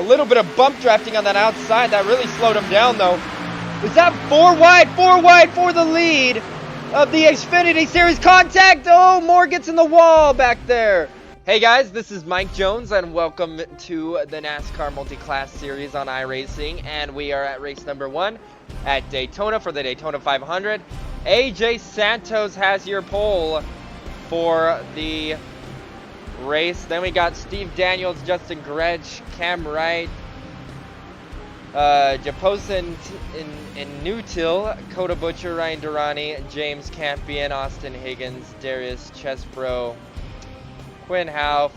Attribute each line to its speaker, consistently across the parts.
Speaker 1: A little bit of bump drafting on that outside. That really slowed him down, though. Is that 4 wide? 4 wide for the lead of the Xfinity Series. Contact! Oh, Moore gets in the wall back there. Hey guys, this is Mike Jones, and welcome to the NASCAR Multiclass Series on iRacing. And we are at race number 1 at Daytona for the Daytona 500. AJ Santos has your pole for the race. Then we got Steve Daniels, Justin Gretsch, Cam Wright, Japosin in Newtill, Coda Butcher, Ryan Durrani, James Campion, Austin Higgins, Darius Chesbro, Quinn Houff,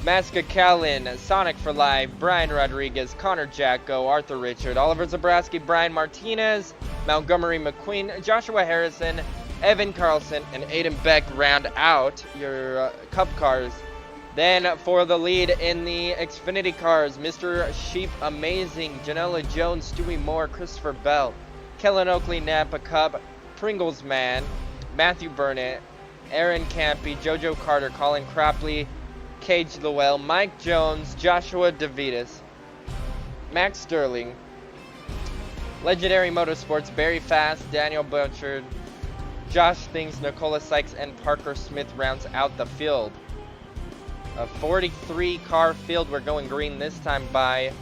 Speaker 1: Maska Callan, Sonic for Life, Brian Rodriguez, Connor Jacko, Arthur Richard, Oliver Zabrowski, Brian Martinez, Montgomery McQueen, Joshua Harrison, Evan Carlson, and Aiden Beck round out your Cup cars. Then for the lead in the Xfinity cars, Mr. Sheep Amazing, Janela Jones, Stewie Moore, Christopher Bell, Kellen Oakley, Napa Cup, Pringles Man, Matthew Burnett, Aaron Campy, Jojo Carter, Colin Crapley, Cage Llewell, Mike Jones, Joshua DeVitas, Max Sterling, Legendary Motorsports, Barry Fast, Daniel Butchard, Josh Things, Nicola Sykes, and Parker Smith rounds out the field. A 43 car field. We're going green this time by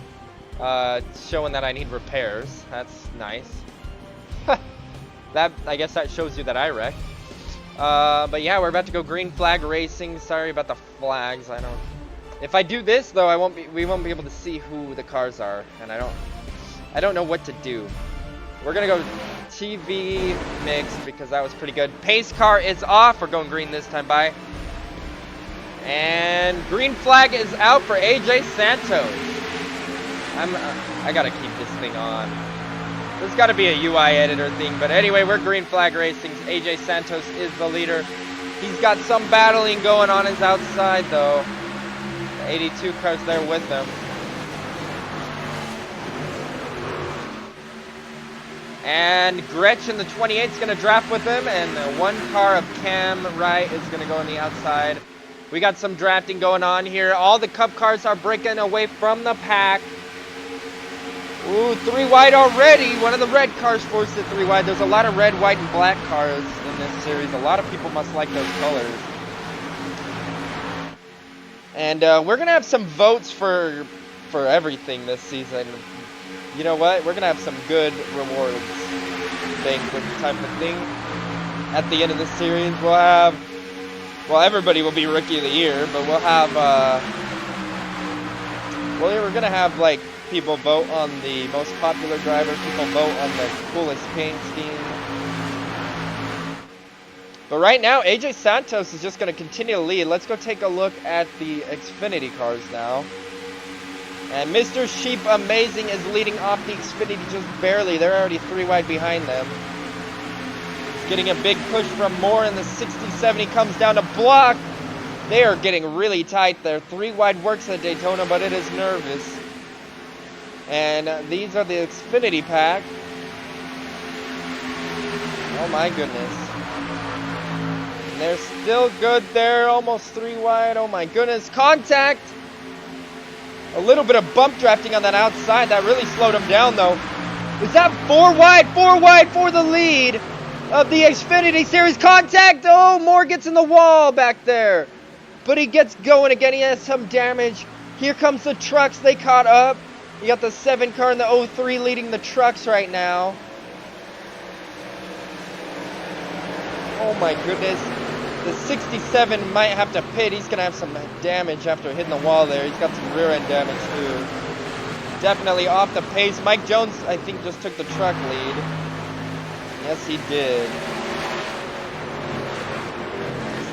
Speaker 1: showing that I need repairs. That's nice. That, I guess that shows you that I wrecked. But yeah, we're about to go green flag racing. Sorry about the flags. If I do this though, we won't be able to see who the cars are, and I don't know what to do. We're gonna go TV mixed because that was pretty good. Pace car is off. We're going green this time by. And green flag is out for AJ Santos. I gotta keep this thing on. There's gotta be a UI editor thing, but anyway, we're green flag racing. AJ Santos is the leader. He's got some battling going on his outside though. The 82 car's there with him. And Gretsch in the 28 is going to draft with him, and the one car of Cam Wright is going to go on the outside. We got some drafting going on here. All the Cup cars are breaking away from the pack. Ooh, 3 wide already. One of the red cars forced it 3 wide. There's a lot of red, white, and black cars in this series. A lot of people must like those colors. And we're going to have some votes for everything this season. You know what? We're going to have some good rewards banquet type of thing. At the end of the series, we'll have, well, everybody will be Rookie of the Year, but we'll have, well, we're going to have, like, people vote on the most popular driver, people vote on the coolest paint scheme. But right now, AJ Santos is just going to continue to lead. Let's go take a look at the Xfinity cars now. And Mr. Sheep Amazing is leading off the Xfinity just barely. They're already 3 wide behind them. He's getting a big push from Moore in the 60-70. Comes down to block. They are getting really tight there. 3 wide works at Daytona, but it is nervous. And these are the Xfinity pack. Oh my goodness. And they're still good there. Almost 3 wide. Oh my goodness. Contact. A little bit of bump drafting on that outside. That really slowed him down, though. Is that 4 wide? 4 wide for the lead of the Xfinity Series. Contact! Oh, Moore gets in the wall back there. But he gets going again. He has some damage. Here comes the trucks. They caught up. You got the 7 car and the 03 leading the trucks right now. Oh, my goodness. The 67 might have to pit. He's going to have some damage after hitting the wall there. He's got some rear end damage too. Definitely off the pace. Mike Jones, I think, just took the truck lead. Yes, he did.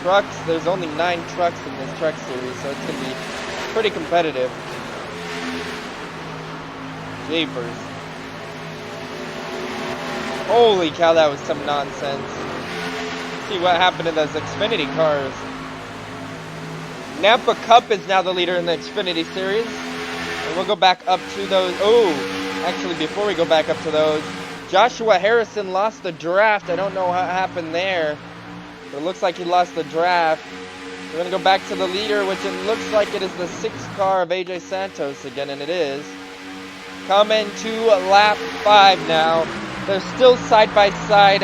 Speaker 1: Trucks, there's only 9 trucks in this truck series, so it's going to be pretty competitive. Japers. Holy cow, that was some nonsense. See what happened to those Xfinity cars. Napa Cup is now the leader in the Xfinity Series. And we'll go back up to those. Oh, actually, before we go back up to those, Joshua Harrison lost the draft. I don't know what happened there. But it looks like he lost the draft. We're going to go back to the leader, which it looks like it is the 6th car of AJ Santos again, and it is. Coming to lap 5 now. They're still side by side,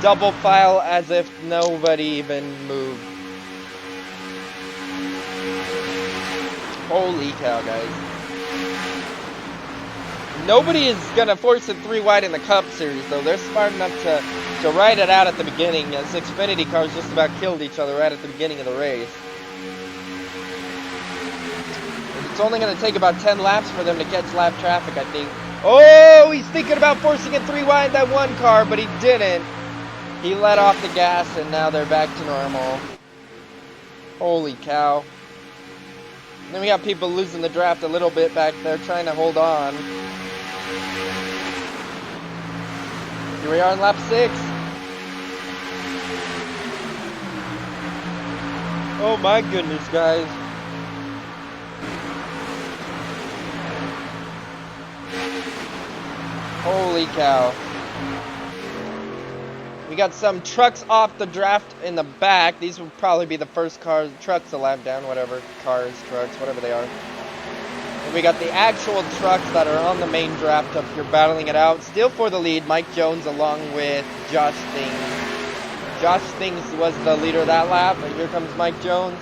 Speaker 1: double file as if nobody even moved. Holy cow, guys. Nobody is going to force it 3 wide in the Cup Series, though. They're smart enough to ride it out at the beginning, as Xfinity cars just about killed each other right at the beginning of the race. It's only going to take about 10 laps for them to catch lap traffic, I think. Oh, he's thinking about forcing it 3 wide that one car, but he didn't. He let off the gas, and now they're back to normal. Holy cow. And then we got people losing the draft a little bit back there, trying to hold on. Here we are in lap 6. Oh my goodness, guys. Holy cow. We got some trucks off the draft in the back. These will probably be the first cars, trucks to lap down, whatever, cars, trucks, whatever they are. And we got the actual trucks that are on the main draft up here battling it out. Still for the lead, Mike Jones along with Josh Things. Josh Things was the leader of that lap, and here comes Mike Jones.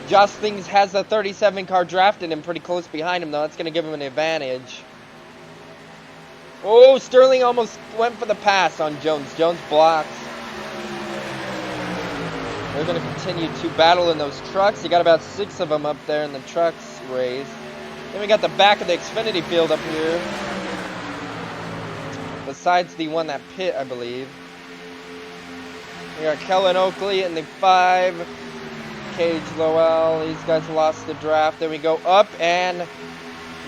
Speaker 1: Josh Things has the 37 car drafted him pretty close behind him, though. That's going to give him an advantage. Oh, Sterling almost went for the pass on Jones. Jones blocks. They're going to continue to battle in those trucks. You got about 6 of them up there in the trucks race. Then we got the back of the Xfinity field up here. Besides the one that pit, I believe. We got Kellen Oakley in the 5. Cage Royale. These guys lost the draft. Then we go up, and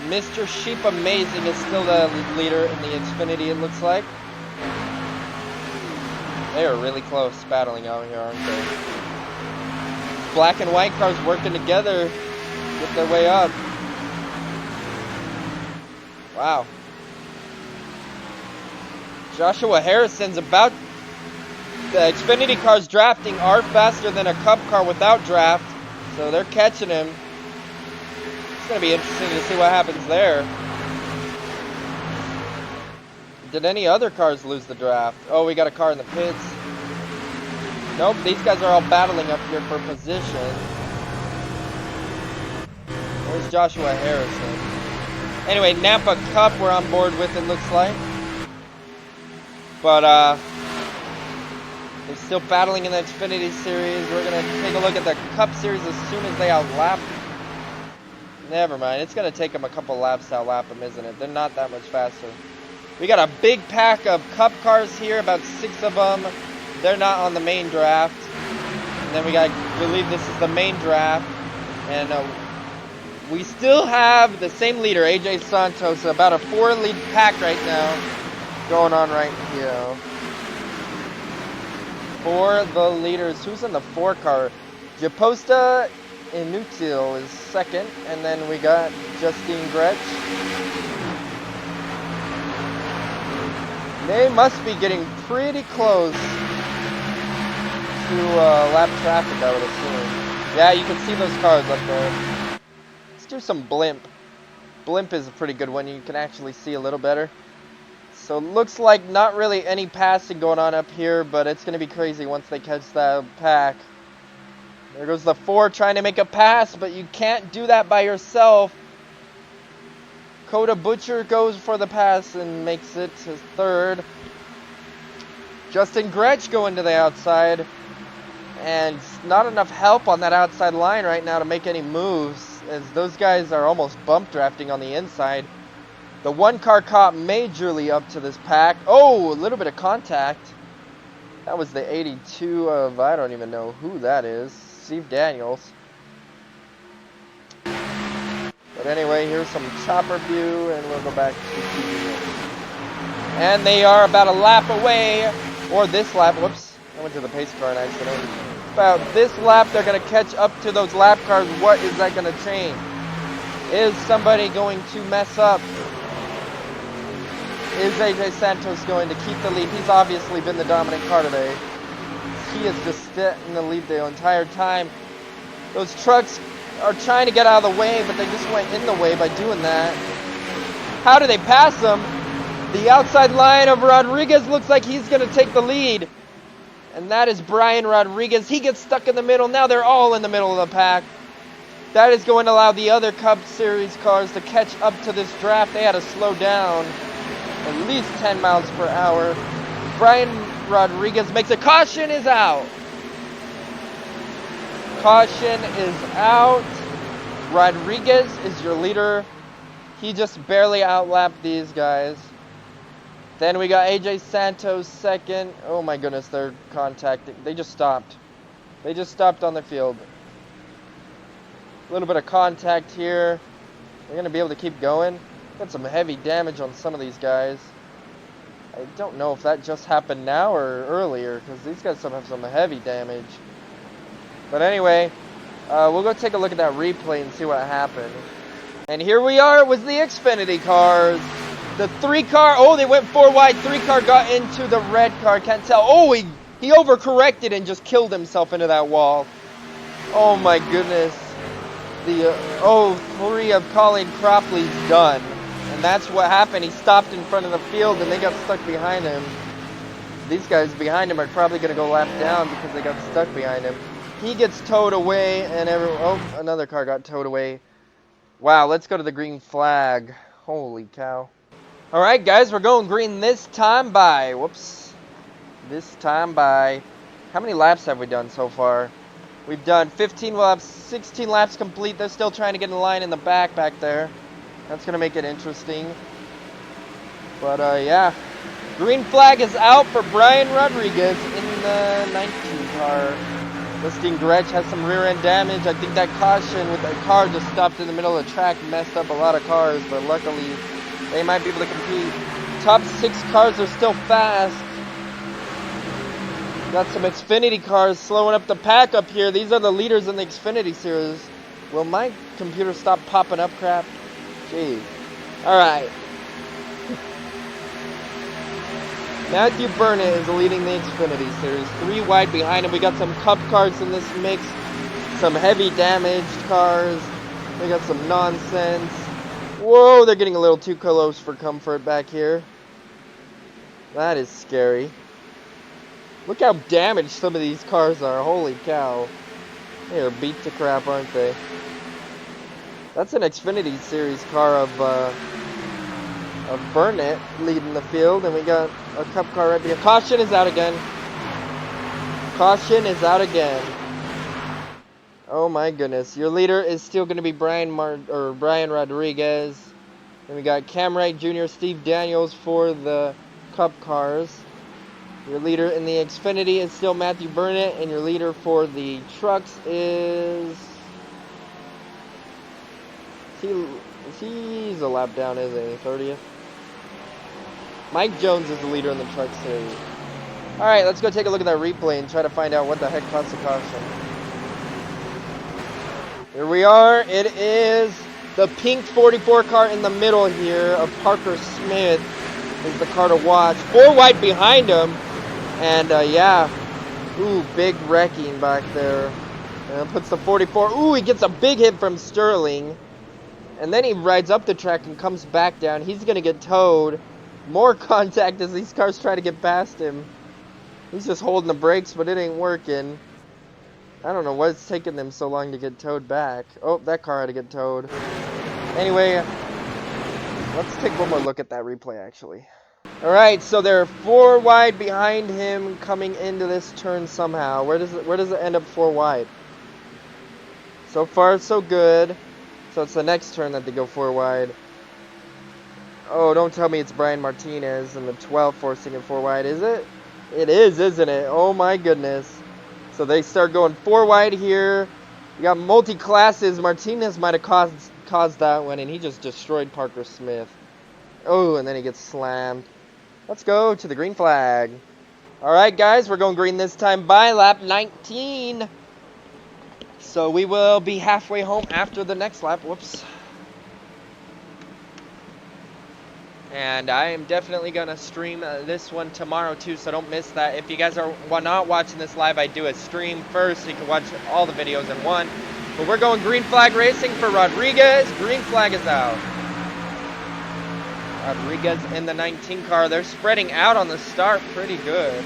Speaker 1: Mr. Sheep Amazing is still the leader in the Xfinity, it looks like. They are really close battling out here, aren't they? Black and white cars working together to get their way up. Wow. Joshua Harrison's about... The Xfinity cars drafting are faster than a Cup car without draft, so they're catching him. It's going to be interesting to see what happens there. Did any other cars lose the draft? Oh, we got a car in the pits. Nope, these guys are all battling up here for position. Where's Joshua Harrison? Anyway, Napa Cup we're on board with, it looks like. But, they're still battling in the Xfinity Series. We're going to take a look at the Cup Series as soon as they outlap. Never mind. It's going to take them a couple laps to outlap them, isn't it? They're not that much faster. We got a big pack of Cup cars here, about 6 of them. They're not on the main draft. And then we got, I believe this is the main draft. And we still have the same leader, AJ Santos, about a 4-lead pack right now going on right here. For the leaders, who's in the 4 car? Japosta Inutil is 2nd, and then we got Justine Gretsch. They must be getting pretty close to lap traffic, I would assume. Yeah, you can see those cars up there. Let's do some blimp. Blimp is a pretty good one. You can actually see a little better. So it looks like not really any passing going on up here, but it's going to be crazy once they catch that pack. There goes the 4 trying to make a pass, but you can't do that by yourself. Coda Butcher goes for the pass and makes it his 3rd. Justin Gretsch going to the outside. And not enough help on that outside line right now to make any moves, as those guys are almost bump drafting on the inside. The 1 car caught majorly up to this pack. Oh, a little bit of contact. That was the 82 of, I don't even know who that is. Steve Daniels. But anyway, here's some chopper view, and we'll go back to TV. And they are about a lap away, or this lap. Whoops, I went to the pace car in accident. About this lap, they're going to catch up to those lap cars. What is that going to change? Is somebody going to mess up? Is AJ Santos going to keep the lead? He's obviously been the dominant car today. He is just sitting in the lead the entire time. Those trucks are trying to get out of the way, but they just went in the way by doing that. How do they pass them? The outside line of Rodriguez looks like he's going to take the lead. And that is Brian Rodriguez. He gets stuck in the middle. Now they're all in the middle of the pack. That is going to allow the other Cup Series cars to catch up to this draft. They had to slow down at least 10 miles per hour. Brian Rodriguez makes a caution, is out. Caution is out. Rodriguez is your leader. He just barely outlapped these guys. Then we got AJ Santos second. Oh my goodness, they're contacting. They just stopped. They just stopped on the field. A little bit of contact here. They're going to be able to keep going. Got some heavy damage on some of these guys. I don't know if that just happened now or earlier, because these guys have some heavy damage. But anyway, we'll go take a look at that replay and see what happened. And here we are. It was the Xfinity cars. The 3-car, oh, they went 4 wide. 3-car got into the red car. Can't tell. Oh, he overcorrected and just killed himself into that wall. Oh my goodness. The 03 of Colin Cropley's done. And that's what happened. He stopped in front of the field and they got stuck behind him. These guys behind him are probably going to go lap down because they got stuck behind him. He gets towed away and another car got towed away. Wow, let's go to the green flag. Holy cow. All right, guys, we're going green this time by, this time by, how many laps have we done so far? We've done 15 laps, 16 laps complete. They're still trying to get in line in the back there. That's going to make it interesting. But, yeah, green flag is out for Brian Rodriguez in the 19 car. Listing Gretsch has some rear end damage. I think that caution with that car just stopped in the middle of the track and messed up a lot of cars, but luckily they might be able to compete. Top 6 cars are still fast. Got some Xfinity cars slowing up the pack up here. These are the leaders in the Xfinity Series. Will my computer stop popping up crap? Jeez. Alright. Matthew Burnett is leading the Xfinity Series. 3 wide behind him. We got some Cup cars in this mix. Some heavy damaged cars. We got some nonsense. Whoa, they're getting a little too close for comfort back here. That is scary. Look how damaged some of these cars are. Holy cow. They are beat to crap, aren't they? That's an Xfinity Series car of Burnett leading the field. And we got a Cup car right behind. Caution is out again. Caution is out again. Oh my goodness. Your leader is still going to be Brian Rodriguez. And we got Cam Wright Jr., Steve Daniels for the Cup cars. Your leader in the Xfinity is still Matthew Burnett. And your leader for the trucks is... He's a lap down, isn't he? 30th? Mike Jones is the leader in the truck series. Alright, let's go take a look at that replay and try to find out what the heck caused the caution. Here we are. It is the pink 44 car in the middle here of Parker Smith is the car to watch. 4 wide behind him. And, yeah. Ooh, big wrecking back there. And puts the 44. Ooh, he gets a big hit from Sterling. And then he rides up the track and comes back down. He's going to get towed. More contact as these cars try to get past him. He's just holding the brakes, but it ain't working. I don't know what's taking them so long to get towed back. Oh, that car had to get towed. Anyway, let's take one more look at that replay, actually. Alright, so they're 4 wide behind him coming into this turn somehow. Where does it end up 4 wide? So far, so good. So it's the next turn that they go 4 wide. Oh, don't tell me it's Brian Martinez and the 12 forcing it 4 wide, is it? It is, isn't it? Oh my goodness. So they start going 4 wide here. You got multi-classes. Martinez might have caused that one, and he just destroyed Parker Smith. Oh, and then he gets slammed. Let's go to the green flag. Alright, guys, we're going green this time by lap 19. So we will be halfway home after the next lap. Whoops. And I am definitely going to stream this one tomorrow too, so don't miss that. If you guys are not watching this live, I do a stream first, so you can watch all the videos in one. But we're going green flag racing for Rodriguez. Green flag is out. Rodriguez in the 19 car. They're spreading out on the start pretty good.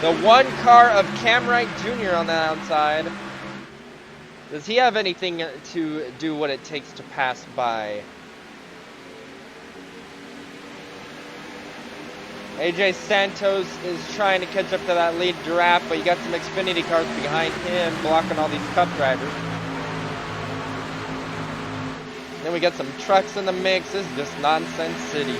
Speaker 1: The 1 car of Cam Wright Jr. on the outside. Does he have anything to do what it takes to pass by? AJ Santos is trying to catch up to that lead draft, but you got some Xfinity cars behind him blocking all these Cup drivers. Then we got some trucks in the mix. This is just nonsense city.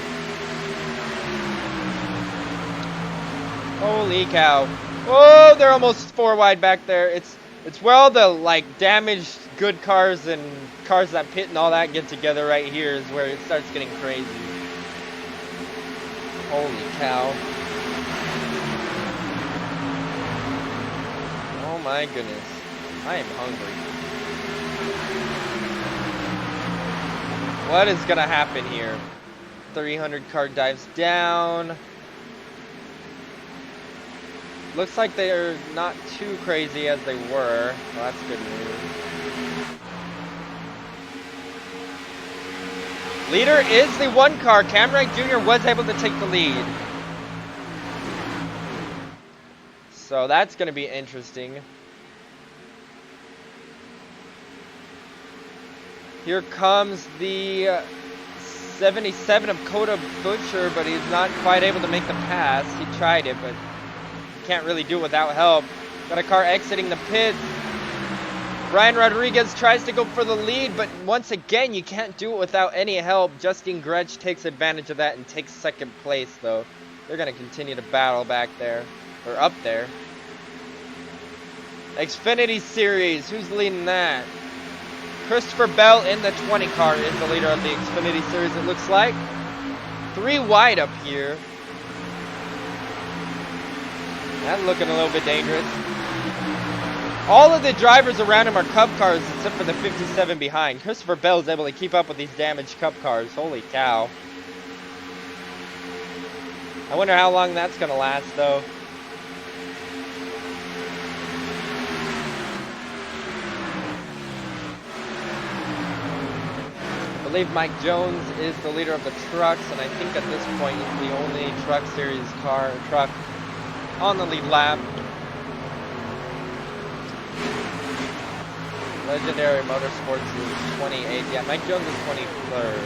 Speaker 1: Holy cow. Oh, they're almost 4 wide back there. It's where all the like damaged good cars and cars that pit and all that get together right here is where it starts getting crazy. Holy cow. Oh my goodness. I am hungry. What is gonna happen here? 300 car dives down. Looks like they're not too crazy as they were. Well, that's good news. Leader is the 1 car. Cam Wright Jr. was able to take the lead. So that's going to be interesting. Here comes the 77 of Coda Butcher, but he's not quite able to make the pass. He tried it, but can't really do it without help. Got a car exiting the pits. Brian Rodriguez tries to go for the lead, but once again, you can't do it without any help. Justin Gretsch takes advantage of that and takes 2nd place, though. They're going to continue to battle back there, or up there. Xfinity Series, who's leading that? Christopher Bell in the 20 car is the leader of the Xfinity Series, it looks like. 3 wide up here. That's looking a little bit dangerous. All of the drivers around him are Cup cars except for the 57 behind. Christopher Bell is able to keep up with these damaged Cup cars. Holy cow. I wonder how long that's going to last, though. I believe Mike Jones is the leader of the trucks, and I think at this point he's the only Truck Series truck on the lead lap. Legendary Motorsports is 28. Yeah, Mike Jones is 23rd.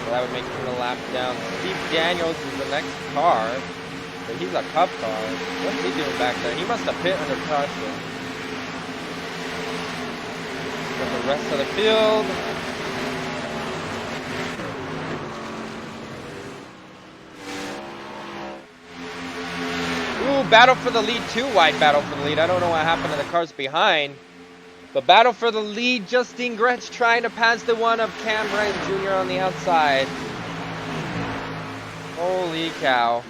Speaker 1: So that would make him a lap down. Steve Daniels is the next car. But he's a Cup car. What's he doing back there? He must have pit under caution. Got the rest of the field. Ooh, battle for the lead. 2 wide battle for the lead. I don't know what happened to the cars behind. But battle for the lead, Justin Gretsch trying to pass the 1 of Cam Wright Jr. on the outside. Holy cow.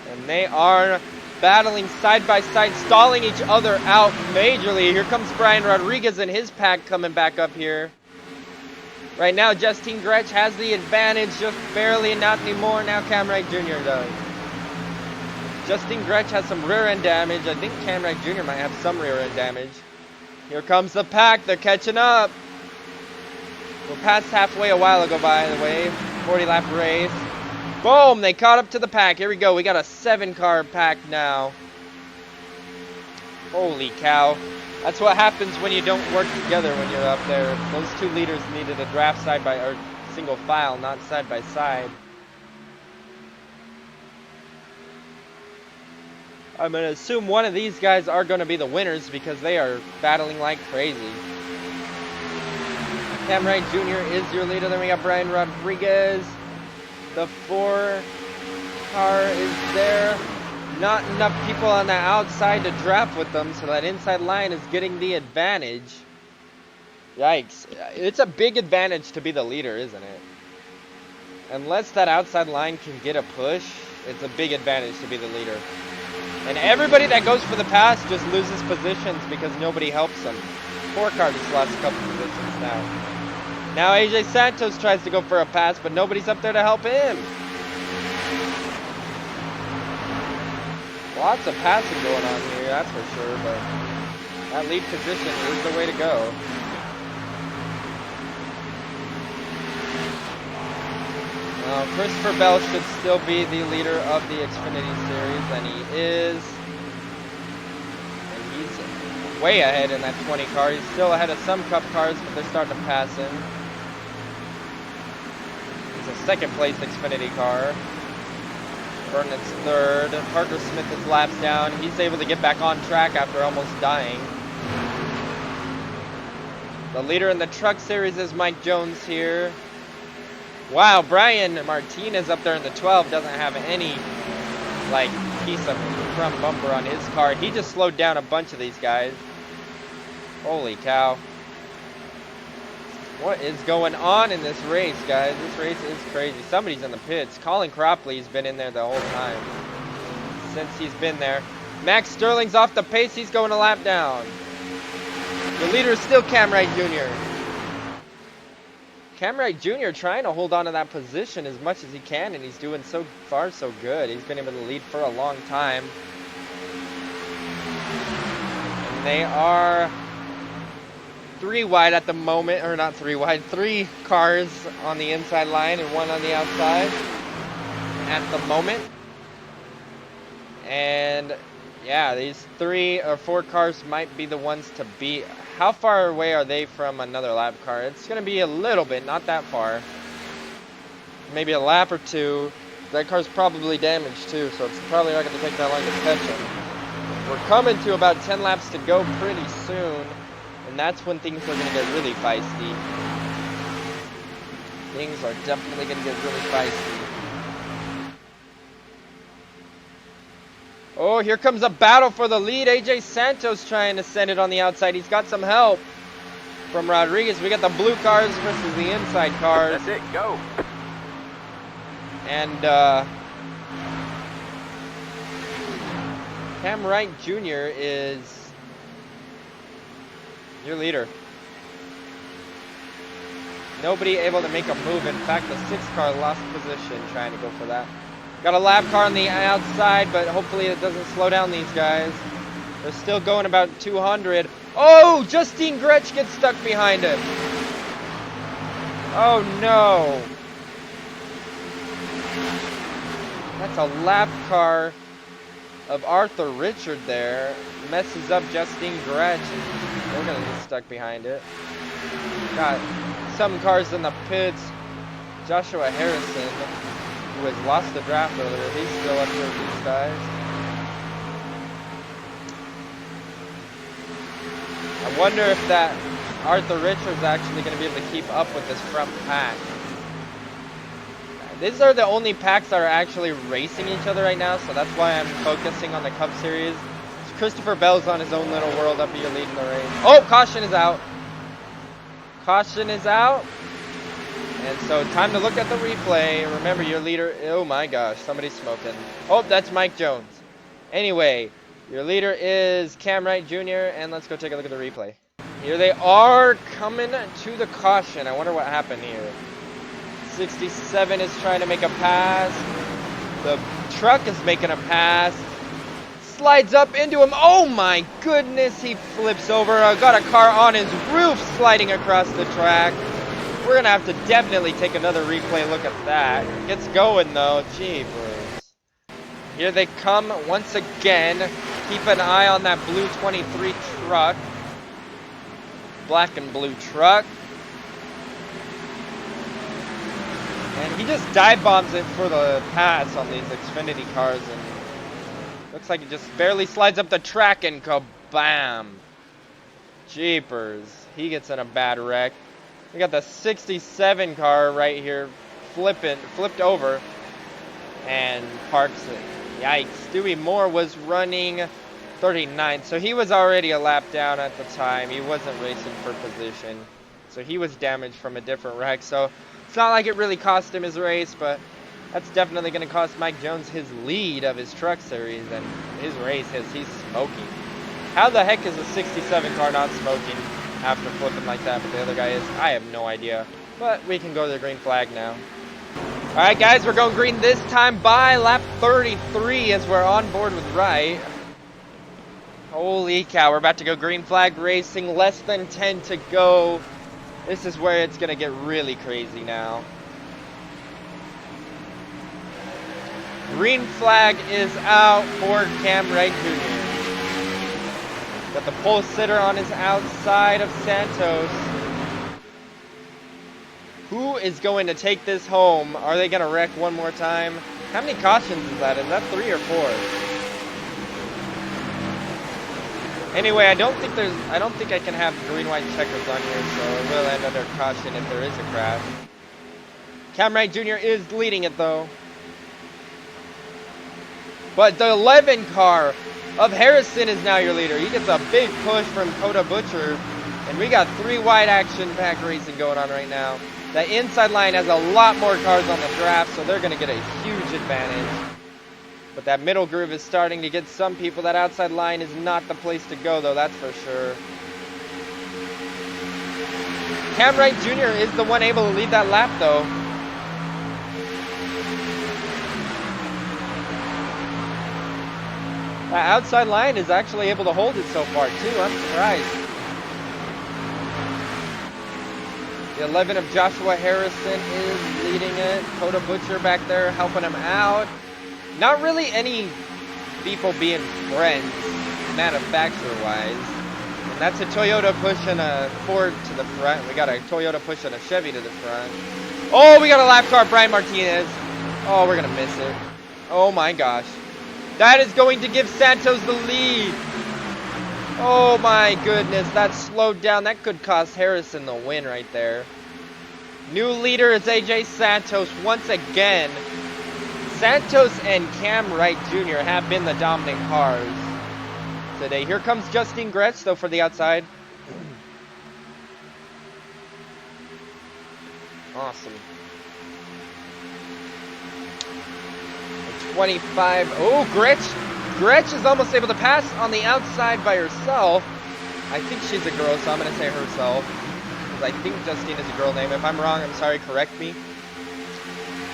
Speaker 1: And they are battling side by side, stalling each other out majorly. Here comes Brian Rodriguez and his pack coming back up here. Right now, Justin Gretsch has the advantage, just barely, not anymore. Now Cam Wright Jr. does. Justin Gretsch has some rear end damage. I think Cam Wright Jr. might have some rear end damage. Here comes the pack. They're catching up. We're past halfway a while ago, by the way. 40-lap race. Boom! They caught up to the pack. Here we go. We got a 7-car pack now. Holy cow. That's what happens when you don't work together when you're up there. Those 2 leaders needed a draft side by, or single file, not side by side. I'm going to assume one of these guys are going to be the winners because they are battling like crazy. Cam Wright Jr. is your leader. Then we got Brian Rodriguez. The 4 car is there. Not enough people on the outside to draft with them, so that inside line is getting the advantage. Yikes. It's a big advantage to be the leader, isn't it? Unless that outside line can get a push, it's a big advantage to be the leader. And everybody that goes for the pass just loses positions because nobody helps them. 4 car just lost a couple positions now. Now AJ Santos tries to go for a pass, but nobody's up there to help him. Lots of passing going on here, that's for sure, but that lead position is the way to go. Christopher Bell should still be the leader of the Xfinity Series, and he is. And he's way ahead in that 20 car. He's still ahead of some Cup cars, but they're starting to pass him. He's a second place Xfinity car. Vernon's third. Parker Smith is laps down. He's able to get back on track after almost dying. The leader in the Truck Series is Mike Jones here. Wow, Brian Martinez up there in the 12 doesn't have any, like, piece of front bumper on his car. He just slowed down a bunch of these guys. Holy cow. What is going on in this race, guys? This race is crazy. Somebody's in the pits. Colin Cropley's been in there the whole time since he's been there. Max Sterling's off the pace. He's going a lap down. The leader is still Cam Wright Jr. Cam Wright Jr. trying to hold on to that position as much as he can, and he's doing so far so good. He's been able to lead for a long time. And they are 3 wide at the moment, or not 3 wide, 3 cars on the inside line and 1 on the outside at the moment. And yeah, these 3 or 4 cars might be the ones to beat. How far away are they from another lap car? It's going to be a little bit, not that far. Maybe a lap or 2. That car's probably damaged too, so it's probably not going to take that long to catch him. We're coming to about 10 laps to go pretty soon, and that's when things are going to get really feisty. Things are definitely going to get really feisty. Oh, here comes a battle for the lead. AJ Santos trying to send it on the outside. He's got some help from Rodriguez. We got the blue cars versus the inside cars.
Speaker 2: That's it, go.
Speaker 1: And Cam Wright Jr. is your leader. Nobody able to make a move. In fact, the 6th car lost position trying to go for that. Got a lap car on the outside, but hopefully it doesn't slow down these guys. They're still going about 200. Oh, Justine Gretsch gets stuck behind him. Oh, no. That's a lap car of Arthur Richard there. Messes up Justine Gretsch. They're going to get stuck behind it. Got some cars in the pits. Joshua Harrison, who has lost the draft earlier, he's still up here with these guys. I wonder if that Arthur Richards actually going to be able to keep up with this front pack. These are the only packs that are actually racing each other right now, so that's why I'm focusing on the Cup Series. Christopher Bell's on his own little world up here leading the race. Oh, caution is out. Caution is out. And so time to look at the replay. Remember your leader, oh my gosh, somebody's smoking. Oh, that's Mike Jones. Anyway, your leader is Cam Wright Jr. and let's go take a look at the replay. Here they are coming to the caution. I wonder what happened here. 67 is trying to make a pass. The truck is making a pass. Slides up into him. Oh my goodness, he flips over. Got a car on his roof sliding across the track. We're going to have to definitely take another replay look at that. Gets going though. Jeepers. Here they come once again. Keep an eye on that blue 23 truck. Black and blue truck. And he just dive bombs it for the pass on these Xfinity cars, and looks like he just barely slides up the track and kabam. Jeepers. He gets in a bad wreck. We got the 67 car right here flipped over and parks it. Yikes. Stewie Moore was running 39, so he was already a lap down at the time. He wasn't racing for position, so he was damaged from a different wreck. So it's not like it really cost him his race, but that's definitely going to cost Mike Jones his lead of his Truck Series and his race as he's smoking. How the heck is a 67 car not smoking after flipping like that, but the other guy is? I have no idea. But we can go to the green flag now. Alright guys, we're going green this time by lap 33 as we're on board with Wright. Holy cow, we're about to go green flag racing, less than 10 to go. This is where it's going to get really crazy now. Green flag is out for Cam Wright Jr. Got the pole sitter on his outside of Santos. Who is going to take this home? Are they going to wreck one more time? How many cautions is that? Is that 3 or 4? Anyway, I don't think I can have green-white checkers on here, so it will end under caution if there is a crash. Cam Wright Jr. is leading it though. But the 11 car of Harrison is now your leader. He gets a big push from Coda Butcher. And we got 3 wide action pack racing going on right now. The inside line has a lot more cars on the draft, so they're going to get a huge advantage. But that middle groove is starting to get some people. That outside line is not the place to go, though, that's for sure. Cam Wright Jr. is the one able to lead that lap, though. That outside line is actually able to hold it so far, too. I'm surprised. The 11 of Joshua Harrison is leading it. Coda Butcher back there helping him out. Not really any people being friends, manufacturer-wise. And that's a Toyota pushing a Ford to the front. We got a Toyota pushing a Chevy to the front. Oh, we got a lap car, Brian Martinez. Oh, we're going to miss it. Oh, my gosh. That is going to give Santos the lead. Oh my goodness, that slowed down. That could cost Harrison the win right there. New leader is AJ Santos once again. Santos and Cam Wright Jr. have been the dominant cars today. Here comes Justine Gretsch though for the outside. Awesome. 25. Oh, Gretsch is almost able to pass on the outside by herself. I think she's a girl, so I'm going to say herself. Because I think Justine is a girl name. If I'm wrong, I'm sorry, correct me.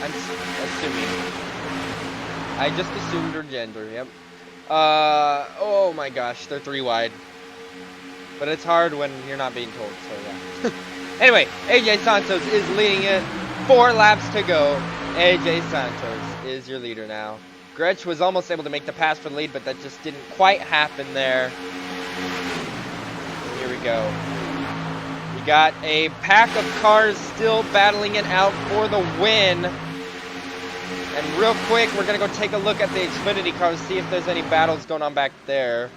Speaker 1: I'm assuming. I just assumed her gender, yep. Oh my gosh, they're 3 wide. But it's hard when you're not being told, so yeah. Anyway, AJ Santos is leading it. 4 laps to go. AJ Santos is your leader now. Gretsch was almost able to make the pass for the lead, but that just didn't quite happen there. Here we go. We got a pack of cars still battling it out for the win. And real quick, we're going to go take a look at the Xfinity cars, see if there's any battles going on back there.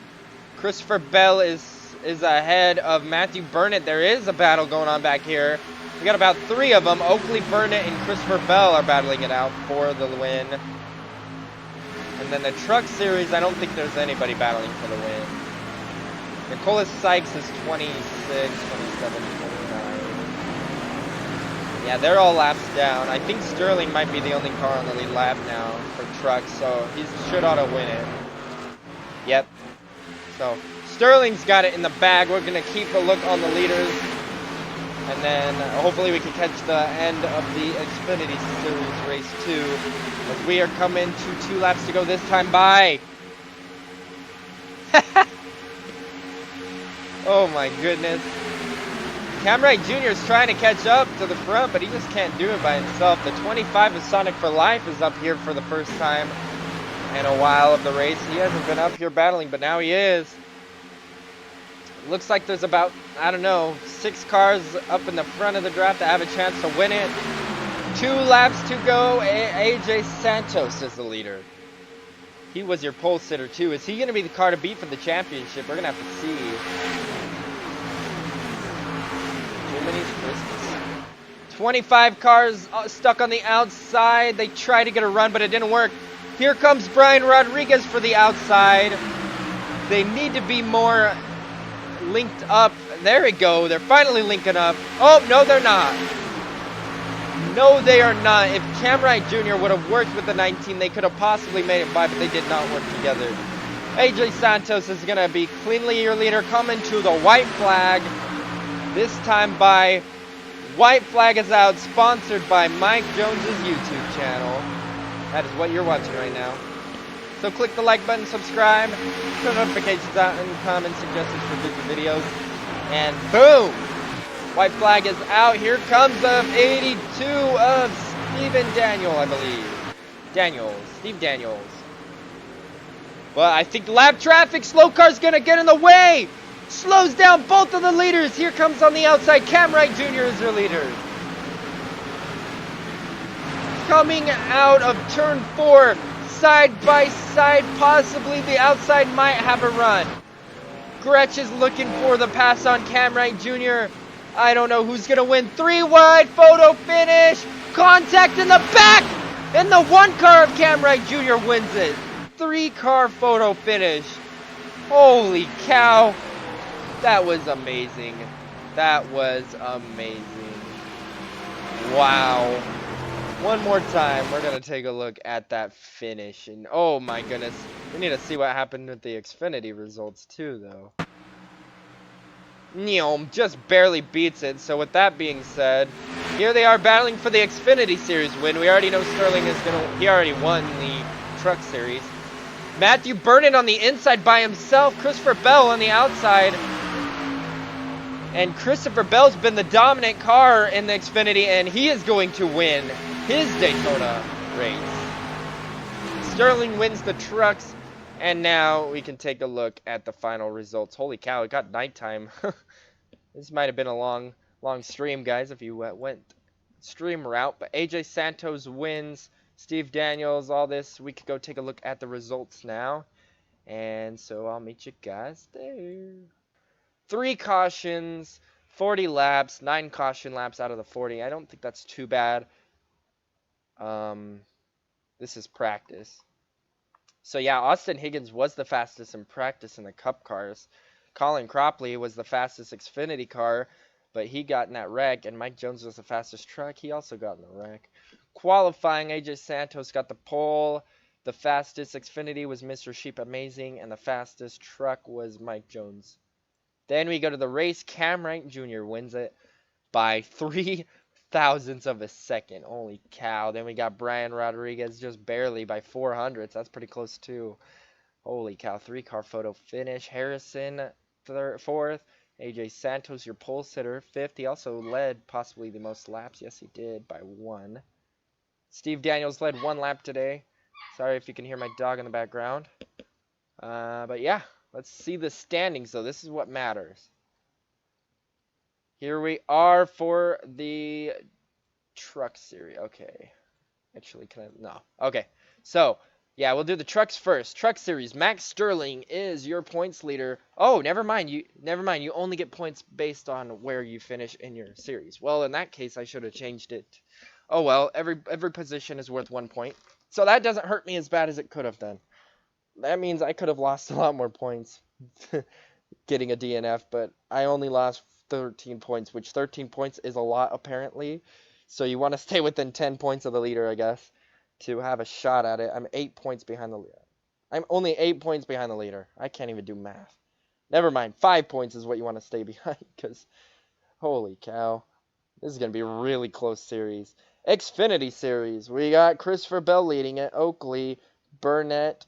Speaker 1: Christopher Bell is ahead of Matthew Burnett. There is a battle going on back here. We got about 3 of them. Oakley Burnett and Christopher Bell are battling it out for the win. And then the Truck Series, I don't think there's anybody battling for the win. Nicholas Sykes is 26, 27, 29. Yeah, they're all laps down. I think Sterling might be the only car on the lead lap now for trucks, so he should ought to win it. Yep. So, Sterling's got it in the bag. We're going to keep a look on the leaders. And then hopefully we can catch the end of the Xfinity Series Race 2. As we are coming to 2 laps to go this time by. Oh my goodness. Cam Wright Jr. is trying to catch up to the front, but he just can't do it by himself. The 25 of Sonic for Life is up here for the first time in a while of the race. He hasn't been up here battling, but now he is. Looks like there's about, I don't know, 6 cars up in the front of the draft that have a chance to win it. 2 laps to go. AJ Santos is the leader. He was your pole sitter too. Is he going to be the car to beat for the championship? We're going to have to see. Jiminy's Christmas. 25 cars stuck on the outside. They tried to get a run, but it didn't work. Here comes Brian Rodriguez for the outside. They need to be more linked up. There we go. They're finally linking up. Oh, no, they're not. No, they are not. If Cam Wright Jr. would have worked with the 19, they could have possibly made it by, but they did not work together. AJ Santos is going to be cleanly your leader, coming to the white flag. This time by White flag is out, sponsored by Mike Jones' YouTube channel. That is what you're watching right now. So click the like button, subscribe, turn notifications out, and comment suggestions for future videos. And boom! White flag is out. Here comes the 82 of Steven Daniel, I believe. Steve Daniels. Well, I think lap traffic, slow car's gonna get in the way. Slows down both of the leaders. Here comes on the outside, Cam Wright Jr. is their leader. Coming out of turn 4, side by side, possibly the outside might have a run. Gretsch is looking for the pass on Cam Wright Jr. I don't know who's gonna win. 3 wide, photo finish, contact in the back, and the 1 car of Cam Wright Jr. wins it. 3-car photo finish. Holy cow. That was amazing. That was amazing. Wow. One more time, we're going to take a look at that finish. And oh my goodness, we need to see what happened with the Xfinity results too, though. Neom just barely beats it. So with that being said, here they are battling for the Xfinity Series win. We already know Sterling is going to, he already won the Truck Series. Matthew Burnett on the inside by himself. Christopher Bell on the outside. And Christopher Bell's been the dominant car in the Xfinity, and he is going to win his Daytona race. Sterling wins the trucks, and now we can take a look at the final results. Holy cow, it got nighttime. This might have been a long stream, guys, if you went stream route. But AJ Santos wins. Steve Daniels, all this. We could go take a look at the results now. And so I'll meet you guys there. 3 cautions, 40 laps, 9 caution laps out of the 40. I don't think that's too bad. This is practice. So yeah, Austin Higgins was the fastest in practice in the Cup cars. Colin Cropley was the fastest Xfinity car, but he got in that wreck. And Mike Jones was the fastest truck. He also got in the wreck. Qualifying, AJ Santos got the pole. The fastest Xfinity was Mr. Sheep Amazing, and the fastest truck was Mike Jones. Then we go to the race. Cam Wright Jr. wins it by 3 thousandths of a second. Holy cow. Then we got Brian Rodriguez just barely by 400ths. That's pretty close too. Holy cow. 3-car photo finish. Harrison 4th. AJ Santos, your pole sitter, 5th. He also led possibly the most laps. Yes, he did by 1. Steve Daniels led 1 lap today. Sorry if you can hear my dog in the background. But yeah, let's see the standings, though. This is what matters. Here we are for the Truck Series. Okay. Actually, can I? No. Okay. So, yeah, we'll do the trucks first. Truck Series. Max Sterling is your points leader. Oh, never mind. You only get points based on where you finish in your series. Well, in that case, I should have changed it. Oh well, every position is worth 1 point. So that doesn't hurt me as bad as it could have done. That means I could have lost a lot more points getting a DNF, but I only lost 13 points, which 13 points is a lot apparently. So you want to stay within 10 points of the leader, I guess, to have a shot at it. I'm 8 points behind the leader. I'm only 8 points behind the leader. I can't even do math. Never mind. 5 points is what you want to stay behind, because holy cow. This is going to be a really close series. Xfinity Series. We got Christopher Bell leading it. Oakley, Burnett,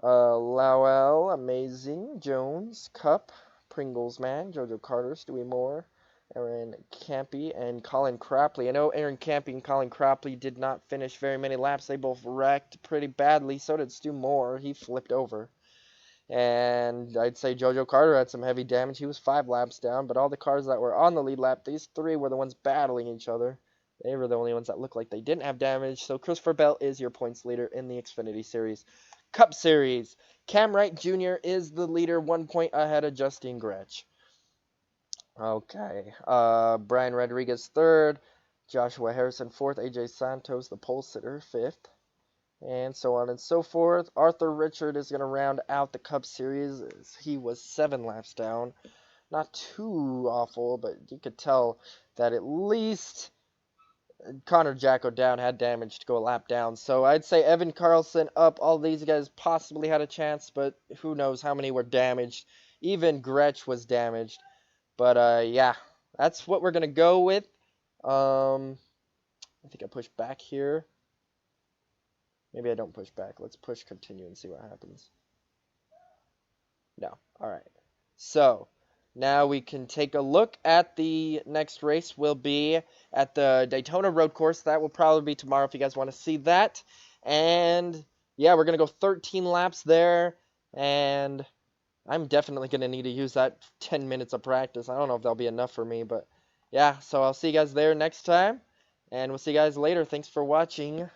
Speaker 1: Lowell, Amazing, Jones, Cup, Pringles Man, Jojo Carter, Stewie Moore, Aaron Campy, and Colin Cropley. I know Aaron Campy and Colin Cropley did not finish very many laps. They both wrecked pretty badly. So did Stu Moore. He flipped over. And I'd say Jojo Carter had some heavy damage. He was 5 laps down, but all the cars that were on the lead lap, these 3 were the ones battling each other. They were the only ones that looked like they didn't have damage. So Christopher Bell is your points leader in the Xfinity Series. Cup Series. Cam Wright Jr. is the leader, 1 point ahead of Justin Gretsch. Okay. Brian Rodriguez 3rd. Joshua Harrison 4th. AJ Santos, the pole sitter, 5th. And so on and so forth. Arthur Richard is going to round out the Cup Series. He was 7 laps down. Not too awful, but you could tell that at least Connor Jacko down had damage to go a lap down. So I'd say Evan Carlson up. All these guys possibly had a chance, but who knows how many were damaged. Even Gretsch was damaged. But yeah, that's what we're going to go with. I think I push back here. Maybe I don't push back. Let's push continue and see what happens. No. All right. So now we can take a look at the next race. Will be at the Daytona Road Course. That will probably be tomorrow if you guys want to see that. And yeah, we're going to go 13 laps there. And I'm definitely going to need to use that 10 minutes of practice. I don't know if that'll be enough for me, but yeah. So I'll see you guys there next time. And we'll see you guys later. Thanks for watching.